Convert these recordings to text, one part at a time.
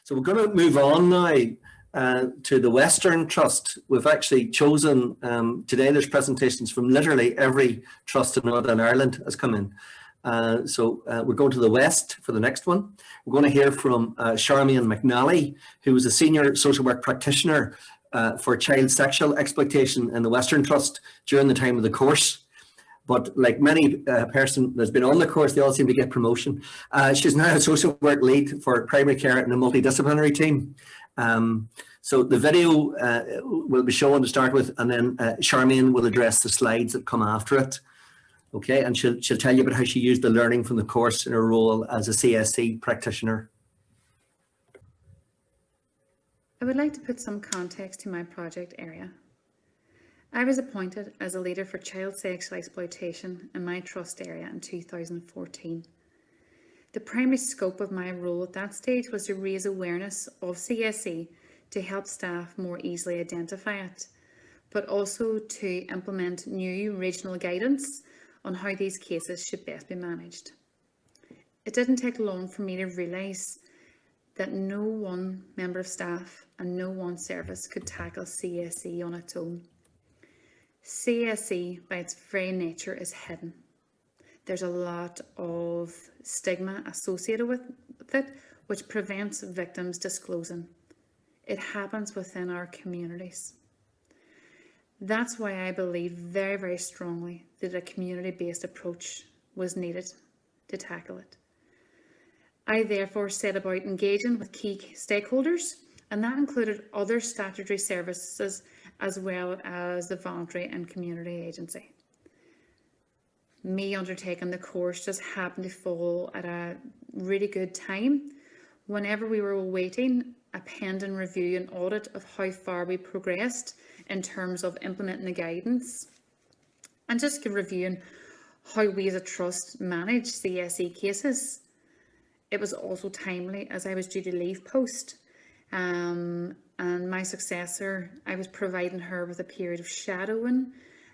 So we're going to move on now to the Western Trust. We've actually chosen, today there's presentations from literally every trust in Northern Ireland has come in. So we're going to the West for the next one. We're going to hear from Charmaine McNally, who is a senior social work practitioner for child sexual exploitation in the Western Trust during the time of the course. But like many person that's been on the course, they all seem to get promotion. She's now a social work lead for primary care in a multidisciplinary team. So the video will be shown to start with, and then Charmaine will address the slides that come after it. Okay, and she'll tell you about how she used the learning from the course in her role as a CSE practitioner. I would like to put some context to my project area. I was appointed as a leader for child sexual exploitation in my trust area in 2014. The primary scope of my role at that stage was to raise awareness of CSE to help staff more easily identify it, but also to implement new regional guidance on how these cases should best be managed. It didn't take long for me to realise that no one member of staff and no one service could tackle CSE on its own. CSE, by its very nature, is hidden. There's a lot of stigma associated with it, which prevents victims disclosing. It happens within our communities. That's why I believe very, very strongly that a community-based approach was needed to tackle it. I therefore set about engaging with key stakeholders, and that included other statutory services as well as the voluntary and community agency. Me undertaking the course just happened to fall at a really good time whenever we were awaiting a pending review and audit of how far we progressed in terms of implementing the guidance, and just reviewing how we as a trust manage CSE cases. It was also timely as I was due to leave post, and my successor, I was providing her with a period of shadowing.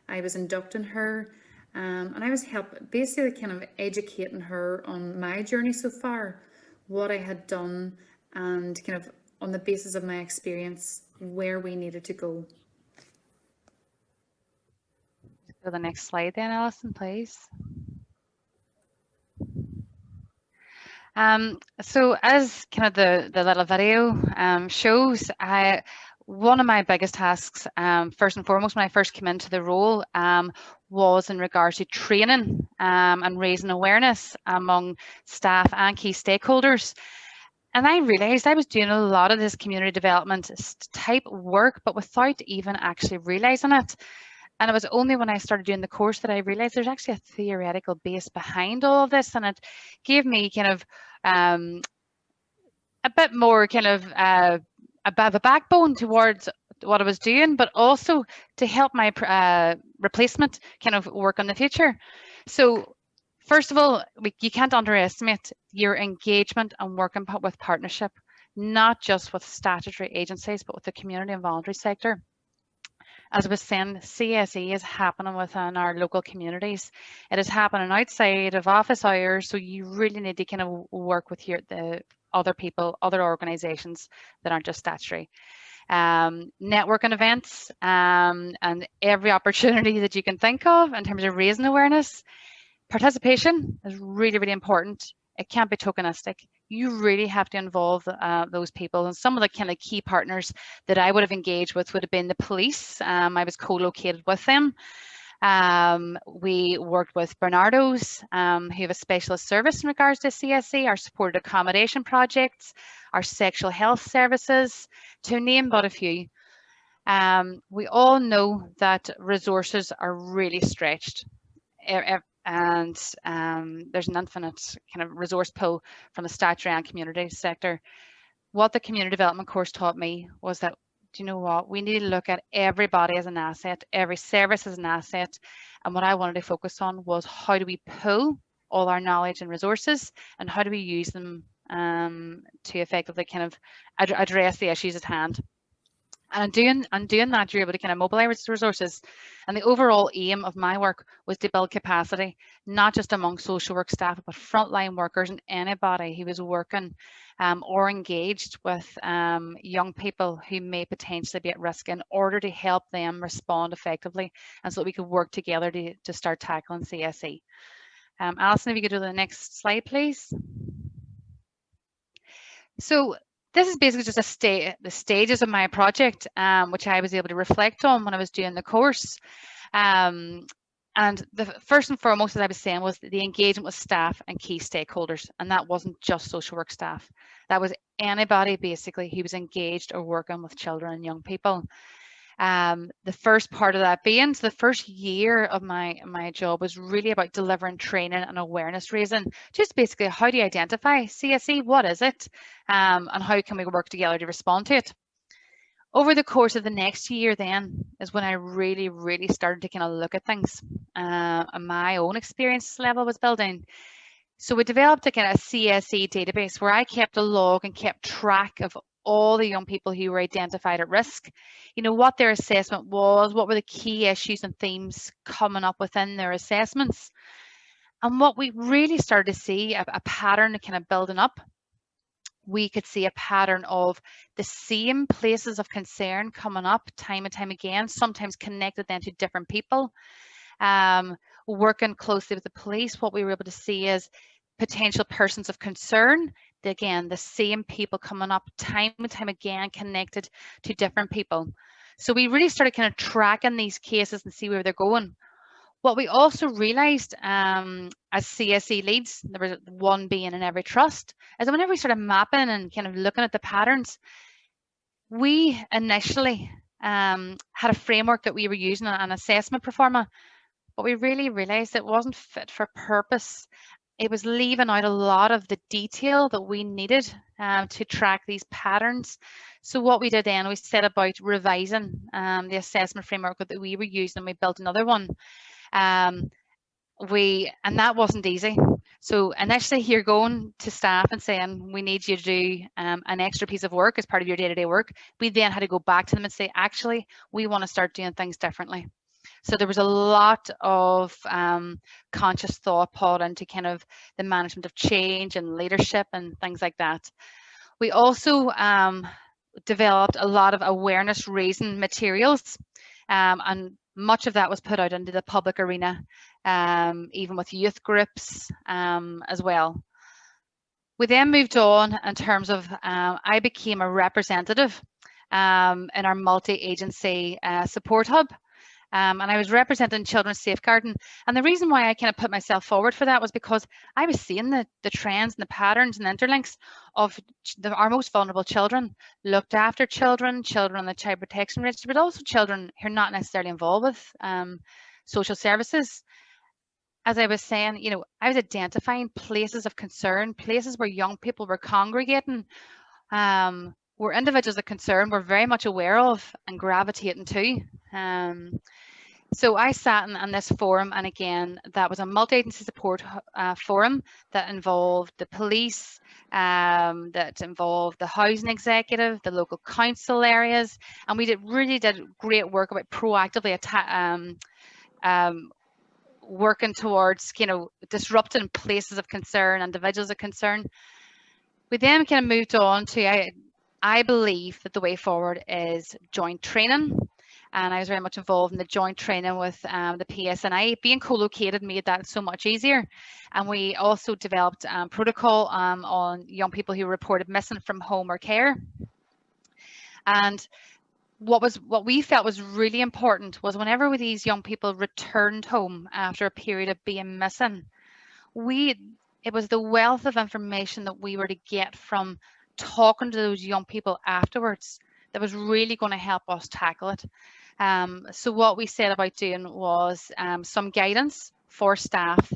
I was inducting her, and I was basically kind of educating her on my journey so far, what I had done, and kind of on the basis of my experience, where we needed to go. Go to the next slide then, Alison, please. So as kind of the little video shows, one of my biggest tasks, first and foremost, when I first came into the role, was in regards to training and raising awareness among staff and key stakeholders. And I realised I was doing a lot of this community development type work, but without even actually realising it. And it was only when I started doing the course that I realised there's actually a theoretical base behind all of this, and it gave me kind of a bit more kind of a bit of a backbone towards what I was doing, but also to help my replacement kind of work on the future. So first of all, you can't underestimate your engagement and working with partnership, not just with statutory agencies, but with the community and voluntary sector. As I was saying, CSE is happening within our local communities. It is happening outside of office hours, so you really need to kind of work with the other people, other organisations that aren't just statutory. Networking events and every opportunity that you can think of in terms of raising awareness. Participation is really, really important. It can't be tokenistic. You really have to involve those people. And some of the kind of key partners that I would have engaged with would have been the police. I was co-located with them. We worked with Bernardo's, who have a specialist service in regards to CSE, our supported accommodation projects, our sexual health services, to name but a few. We all know that resources are really stretched. And there's an infinite kind of resource pool from the statutory and community sector. What the community development course taught me was that, do you know what, we need to look at everybody as an asset, every service as an asset. And what I wanted to focus on was how do we pull all our knowledge and resources, and how do we use them to effectively kind of address the issues at hand. And doing that, you're able to kind of mobilize resources. And the overall aim of my work was to build capacity, not just among social work staff, but frontline workers and anybody who was working or engaged with young people who may potentially be at risk, in order to help them respond effectively, and so that we could work together to start tackling CSE. Alison, if you could do the next slide, please. So this is basically just the stages of my project, which I was able to reflect on when I was doing the course. And the first and foremost, as I was saying, was the engagement with staff and key stakeholders. And that wasn't just social work staff. That was anybody basically who was engaged or working with children and young people. The first part of that being, so the first year of my job was really about delivering training and awareness raising, just basically how do you identify CSE, what is it, and how can we work together to respond to it. Over the course of the next year then is when I really started to kind of look at things, and my own experience level was building. So we developed a kind of CSE database where I kept a log and kept track of all the young people who were identified at risk, you know, what their assessment was, what were the key issues and themes coming up within their assessments. And what we really started to see, a pattern kind of building up. We could see a pattern of the same places of concern coming up time and time again, sometimes connected then to different people. Working closely with the police, what we were able to see is potential persons of concern. Again, the same people coming up time and time again, connected to different people. So we really started kind of tracking these cases and see where they're going. What we also realised as CSE leads, there was one being in every trust, is that whenever we started mapping and kind of looking at the patterns, we initially had a framework that we were using, an assessment pro forma, but we really realised it wasn't fit for purpose. It was leaving out a lot of the detail that we needed to track these patterns. So what we did then, we set about revising the assessment framework that we were using, and we built another one. And that wasn't easy. So initially you're going to staff and saying, we need you to do an extra piece of work as part of your day-to-day work. We then had to go back to them and say, actually, we want to start doing things differently. So there was a lot of conscious thought put into kind of the management of change and leadership and things like that. We also developed a lot of awareness raising materials, and much of that was put out into the public arena, even with youth groups as well. We then moved on in terms of, I became a representative in our multi-agency support hub. And I was representing children's safeguarding. And the reason why I kind of put myself forward for that was because I was seeing the trends and the patterns and interlinks of our most vulnerable children, looked after children on the child protection register, but also children who are not necessarily involved with social services. As I was saying, you know, I was identifying places of concern, places where young people were congregating, where individuals of concern were very much aware of and gravitating to. So I sat in this forum, and again, that was a multi-agency support forum that involved the police, that involved the housing executive, the local council areas, and we really did great work about proactively working towards, you know, disrupting places of concern, individuals of concern. We then kind of moved on to, I believe that the way forward is joint training. And I was very much involved in the joint training with the PSNI. Being co-located made that so much easier. And we also developed protocol on young people who reported missing from home or care. And what we felt was really important was whenever these young people returned home after a period of being missing, it was the wealth of information that we were to get from talking to those young people afterwards that was really going to help us tackle it. So what we set about doing was some guidance for staff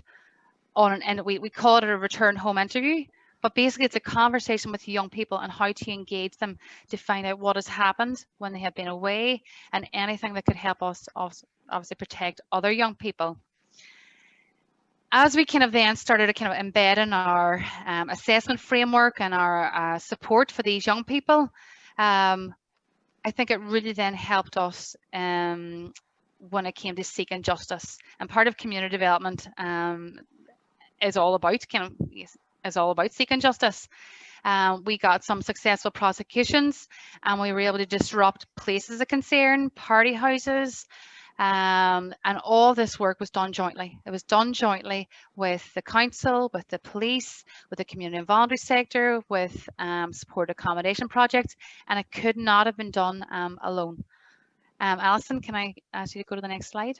and we call it a return home interview, but basically it's a conversation with young people and how to engage them to find out what has happened when they have been away, and anything that could help us obviously protect other young people. As we kind of then started to kind of embed in our assessment framework and our support for these young people, I think it really then helped us when it came to seeking justice. And part of community development is all about seeking justice. We got some successful prosecutions, and we were able to disrupt places of concern, party houses, and all this work was done jointly. It was done jointly with the council, with the police, with the community and voluntary sector, with support accommodation projects, and it could not have been done alone. Alison, can I ask you to go to the next slide?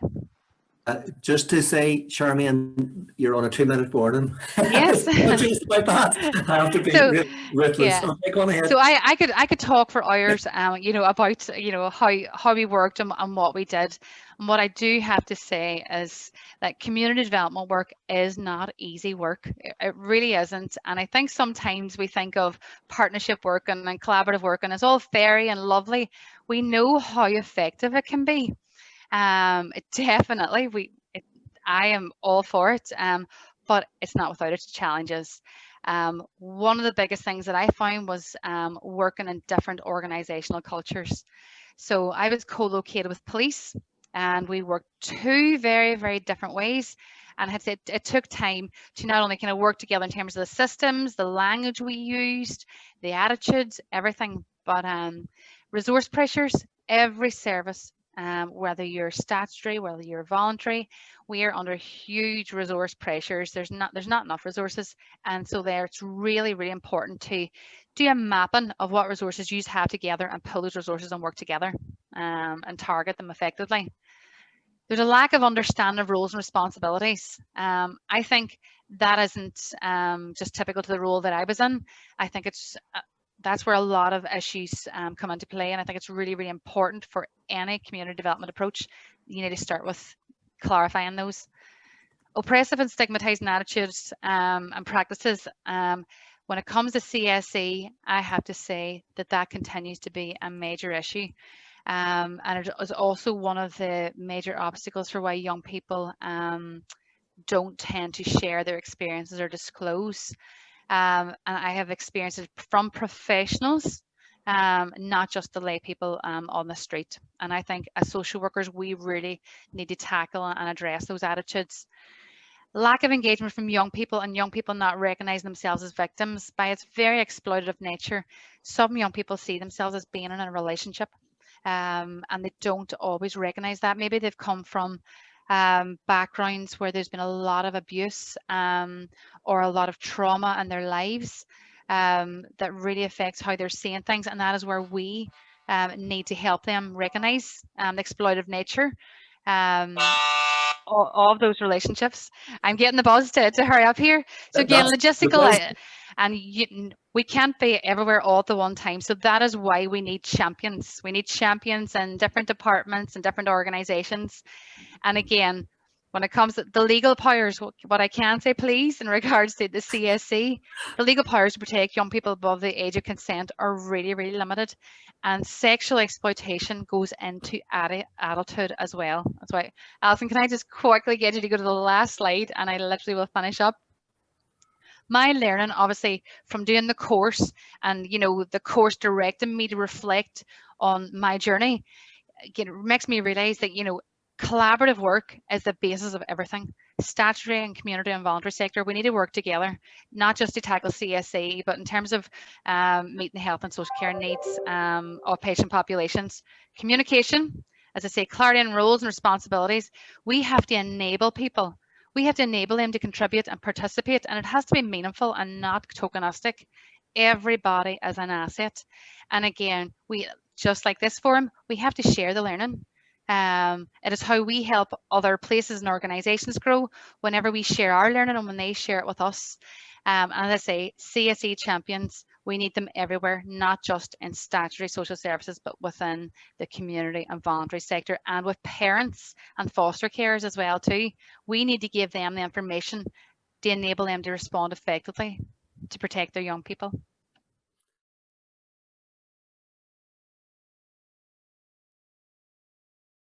Just to say, Charmaine, you're on a 2-minute warning. Yes. Apologies about that. I have to be So, ruthless. yeah. Okay, go on ahead. So I could talk for hours, you know, about how we worked and what we did. And what I do have to say is that community development work is not easy work. It really isn't. And I think sometimes we think of partnership work and collaborative work, and it's all fairy and lovely. We know how effective it can be. Definitely, I am all for it, but it's not without its challenges. One of the biggest things that I found was working in different organizational cultures. So I was co-located with police, and we worked two very, very different ways. And I had said it took time to not only kind of work together in terms of the systems, the language we used, the attitudes, everything, but resource pressures, every service. Whether you're statutory, whether you're voluntary, we are under huge resource pressures. There's not enough resources, and so there it's really, really important to do a mapping of what resources you have together and pull those resources and work together and target them effectively. There's a lack of understanding of roles and responsibilities. I think that isn't just typical to the role that I was in. I think it's that's where a lot of issues come into play, and I think it's really, really important for any community development approach. You need to start with clarifying those. Oppressive and stigmatizing attitudes and practices. When it comes to CSE, I have to say that continues to be a major issue. And it is also one of the major obstacles for why young people don't tend to share their experiences or disclose. And I have experienced it from professionals, not just the lay people on the street. And I think as social workers, we really need to tackle and address those attitudes. Lack of engagement from young people, and young people not recognizing themselves as victims. By its very exploitative nature, some young people see themselves as being in a relationship, and they don't always recognize that. Maybe they've come from backgrounds where there's been a lot of abuse or a lot of trauma in their lives that really affects how they're seeing things, and that is where we need to help them recognize the exploitative nature of those relationships. I'm getting the buzz to hurry up here. So again, logistical, and we can't be everywhere all at the one time. So that is why we need champions. We need champions in different departments and different organizations. And again, when it comes to the legal powers, what I can say, please, in regards to the CSE, the legal powers to protect young people above the age of consent are really, really limited. And sexual exploitation goes into adulthood as well. That's why, Alison, can I just quickly get you to go to the last slide, and I literally will finish up. My learning, obviously, from doing the course, and the course directed me to reflect on my journey, again, it makes me realize that collaborative work is the basis of everything. Statutory and community and voluntary sector, we need to work together, not just to tackle CSE, but in terms of meeting the health and social care needs of patient populations. Communication, as I say, clarity in roles and responsibilities. We have to enable people. We have to enable them to contribute and participate, and it has to be meaningful and not tokenistic. Everybody is an asset. And again, just like this forum, we have to share the learning. It is how we help other places and organizations grow whenever we share our learning and when they share it with us. And as I say, CSE champions, we need them everywhere, not just in statutory social services, but within the community and voluntary sector, and with parents and foster carers as well too. We need to give them the information to enable them to respond effectively to protect their young people.